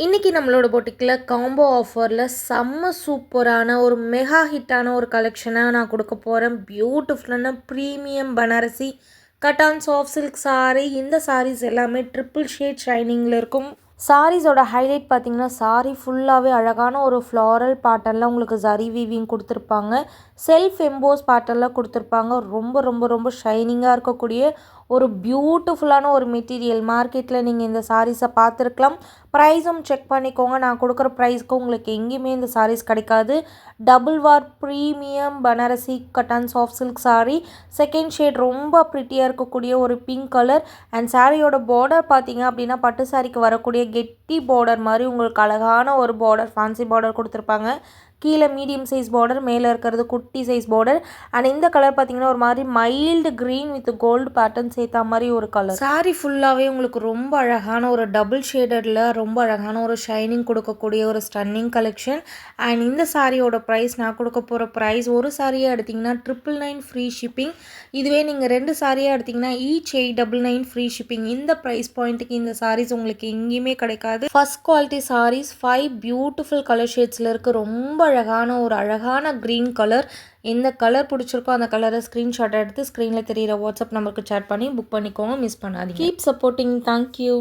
இன்னைக்கு நம்மளோட பொட்டிக்கில் காம்போ ஆஃபரில் செம்ம சூப்பரான ஒரு மெகா ஹிட்டான ஒரு கலெக்ஷனாக நான் கொடுக்க போகிறேன். பியூட்டிஃபுல்லான premium Banarasi cotton soft silk sari. இந்த சாரீஸ் எல்லாமே ட்ரிபிள் ஷேட் ஷைனிங்கில் இருக்கும். சாரீஸோட ஹைலைட் பார்த்திங்கன்னா சாரீ ஃபுல்லாகவே அழகான ஒரு ஃப்ளாரல் பேட்டர்னில் உங்களுக்கு ஜரி வீவிங் கொடுத்துருப்பாங்க. செல்ஃப் எம்போஸ் பேட்டர்னில் கொடுத்துருப்பாங்க. ரொம்ப ரொம்ப ரொம்ப ஷைனிங்காக இருக்கக்கூடிய ஒரு பியூட்டிஃபுல்லான ஒரு மெட்டீரியல். மார்க்கெட்டில் நீங்கள் இந்த சாரீஸை பார்த்துருக்கலாம். ப்ரைஸும் செக் பண்ணிக்கோங்க. நான் கொடுக்குற ப்ரைஸ்க்கு உங்களுக்கு எங்கேயுமே இந்த சாரீஸ் கிடைக்காது. டபுள் வார் premium Banarasi cotton soft silk sari. Second shade ரொம்ப ப்ரிட்டியாக இருக்கக்கூடிய ஒரு பிங்க் கலர். அண்ட் சாரியோட பார்டர் பார்த்தீங்க அப்படின்னா பட்டு சாரிக்கு வரக்கூடிய கெட்டி பார்டர் மாதிரி உங்களுக்கு அழகான ஒரு பார்டர், ஃபேன்சி பார்டர் கொடுத்துருப்பாங்க. கீழே மீடியம் சைஸ் பார்டர், மேலே இருக்கிறது குட்டி சைஸ் பார்டர். அண்ட் இந்த கலர் பார்த்தீங்கன்னா ஒரு மாதிரி mild green with gold pattern சேர்த்தா மாதிரி ஒரு கலர். சாரி ஃபுல்லாகவே உங்களுக்கு ரொம்ப அழகான ஒரு டபுள் ஷேடடில் ரொம்ப அழகான ஒரு ஷைனிங் கொடுக்கக்கூடிய ஒரு ஸ்டன்னிங் கலெக்ஷன். அண்ட் இந்த சாரியோட ப்ரைஸ், நான் கொடுக்க போகிற ப்ரைஸ், ஒரு சாரியாக எடுத்திங்கன்னா 999 ஃப்ரீ ஷிப்பிங். இதுவே நீங்கள் 2 சாரியாக எடுத்திங்கன்னா ஈச் 899 ஃப்ரீ ஷிப்பிங். இந்த ப்ரைஸ் பாயிண்ட்டுக்கு இந்த சாரீஸ் உங்களுக்கு எங்கேயுமே கிடைக்காது. First quality saris 5 beautiful colour ஷேட்ஸில் இருக்குது. ரொம்ப அழகான ஒரு அழகான க்ரீன் கலர். எந்த கலர் பிடிச்சிருக்கோ அந்த கலரை ஸ்க்ரீன்ஷாட் எடுத்து ஸ்க்ரீனில் தெரியிற வாட்ஸ்அப் நம்பருக்கு சேட் பண்ணி புக் பண்ணிக்கோங்க. மிஸ் பண்ணாதீங்க. Keep supporting. தேங்க்யூ.